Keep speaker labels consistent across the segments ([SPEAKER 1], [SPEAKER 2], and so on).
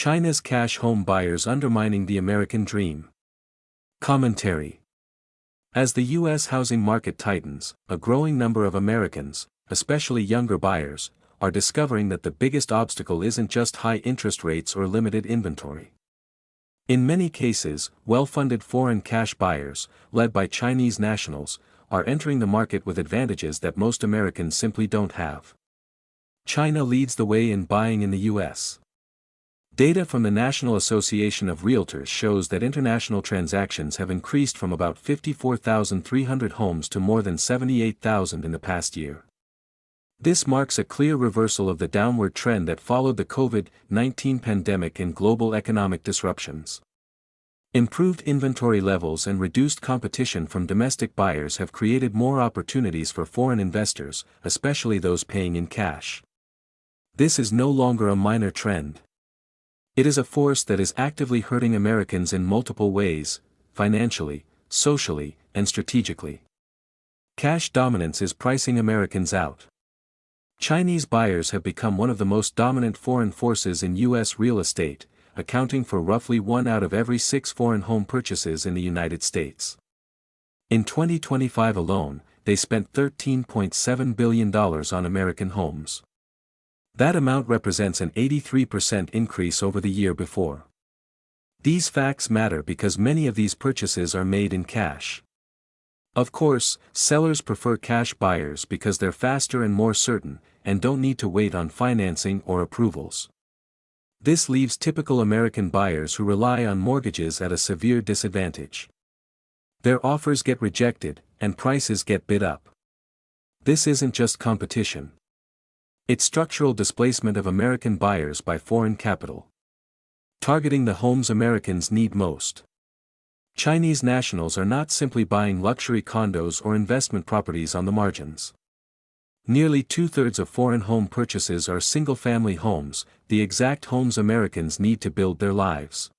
[SPEAKER 1] China's cash home buyers undermining the American dream. Commentary. As the U.S. housing market tightens, a growing number of Americans, especially younger buyers, are discovering that the biggest obstacle isn't just high interest rates or limited inventory. In many cases, well-funded foreign cash buyers, led by Chinese nationals, are entering the market with advantages that most Americans simply don't have. China leads the way in buying in the U.S. Data from the National Association of Realtors shows that international transactions have increased from about 54,300 homes to more than 78,000 in the past year. This marks a clear reversal of the downward trend that followed the COVID-19 pandemic and global economic disruptions. Improved inventory levels and reduced competition from domestic buyers have created more opportunities for foreign investors, especially those paying in cash. This is no longer a minor trend. It is a force that is actively hurting Americans in multiple ways, financially, socially, and strategically. Cash dominance is pricing Americans out. Chinese buyers have become one of the most dominant foreign forces in U.S. real estate, accounting for roughly 1 out of every 6 foreign home purchases in the United States. In 2025 alone, they spent $13.7 billion on American homes. That amount represents an 83% increase over the year before. These facts matter because many of these purchases are made in cash. Of course, sellers prefer cash buyers because they're faster and more certain, and don't need to wait on financing or approvals. This leaves typical American buyers who rely on mortgages at a severe disadvantage. Their offers get rejected, and prices get bid up. This isn't just competition. It's structural displacement of American buyers by foreign capital. Targeting the homes Americans need most. Chinese nationals are not simply buying luxury condos or investment properties on the margins. Nearly 2/3 of foreign home purchases are single-family homes, the exact homes Americans need to build their lives.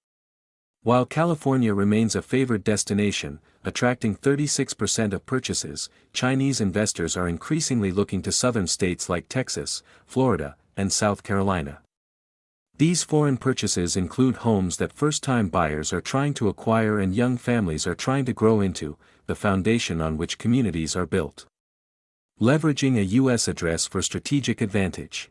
[SPEAKER 1] While California remains a favored destination, attracting 36% of purchases, Chinese investors are increasingly looking to southern states like Texas, Florida, and South Carolina. These foreign purchases include homes that first-time buyers are trying to acquire and young families are trying to grow into, the foundation on which communities are built. Leveraging a U.S. address for strategic advantage.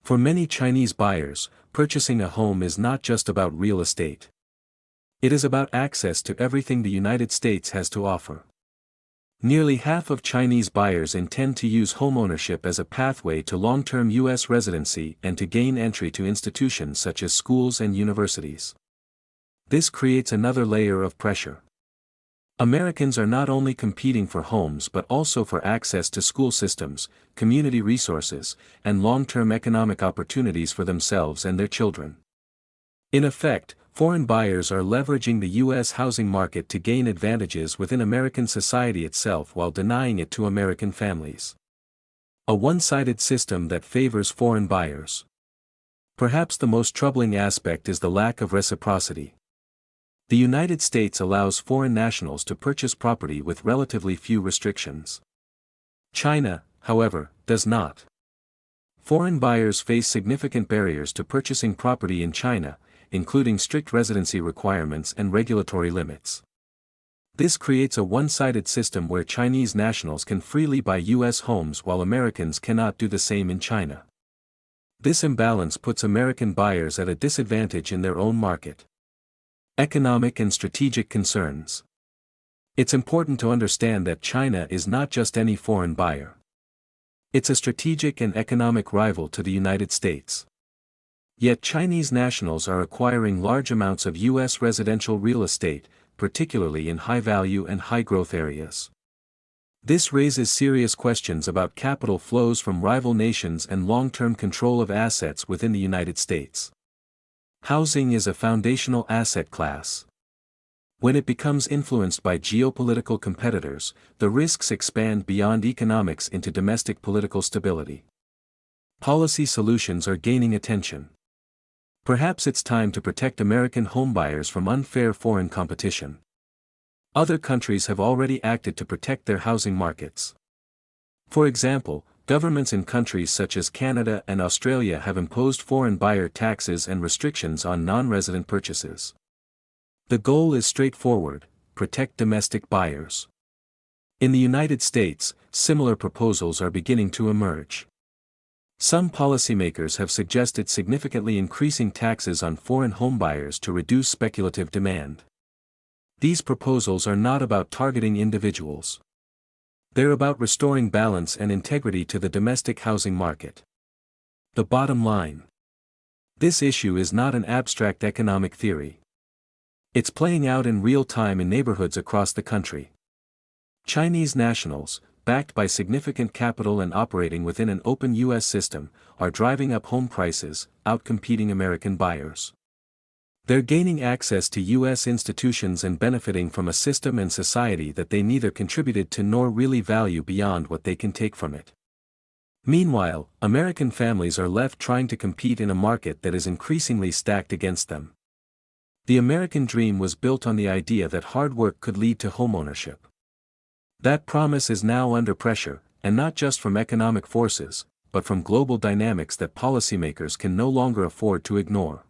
[SPEAKER 1] For many Chinese buyers, purchasing a home is not just about real estate. It is about access to everything the United States has to offer. Nearly half of Chinese buyers intend to use homeownership as a pathway to long-term U.S. residency and to gain entry to institutions such as schools and universities. This creates another layer of pressure. Americans are not only competing for homes but also for access to school systems, community resources, and long-term economic opportunities for themselves and their children. In effect, foreign buyers are leveraging the U.S. housing market to gain advantages within American society itself while denying it to American families. A one-sided system that favors foreign buyers. Perhaps the most troubling aspect is the lack of reciprocity. The United States allows foreign nationals to purchase property with relatively few restrictions. China, however, does not. Foreign buyers face significant barriers to purchasing property in China, including strict residency requirements and regulatory limits. This creates a one-sided system where Chinese nationals can freely buy U.S. homes while Americans cannot do the same in China. This imbalance puts American buyers at a disadvantage in their own market. Economic and strategic concerns. It's important to understand that China is not just any foreign buyer. It's a strategic and economic rival to the United States. Yet Chinese nationals are acquiring large amounts of U.S. residential real estate, particularly in high-value and high-growth areas. This raises serious questions about capital flows from rival nations and long-term control of assets within the United States. Housing is a foundational asset class. When it becomes influenced by geopolitical competitors, the risks expand beyond economics into domestic political stability. Policy solutions are gaining attention. Perhaps it's time to protect American homebuyers from unfair foreign competition. Other countries have already acted to protect their housing markets. For example, governments in countries such as Canada and Australia have imposed foreign buyer taxes and restrictions on non-resident purchases. The goal is straightforward: protect domestic buyers. In the United States, similar proposals are beginning to emerge. Some policymakers have suggested significantly increasing taxes on foreign homebuyers to reduce speculative demand. These proposals are not about targeting individuals. They're about restoring balance and integrity to the domestic housing market. The bottom line: this issue is not an abstract economic theory. It's playing out in real time in neighborhoods across the country. Chinese nationals, backed by significant capital and operating within an open U.S. system, are driving up home prices, outcompeting American buyers. They're gaining access to U.S. institutions and benefiting from a system and society that they neither contributed to nor really value beyond what they can take from it. Meanwhile, American families are left trying to compete in a market that is increasingly stacked against them. The American dream was built on the idea that hard work could lead to homeownership. That promise is now under pressure, and not just from economic forces, but from global dynamics that policymakers can no longer afford to ignore.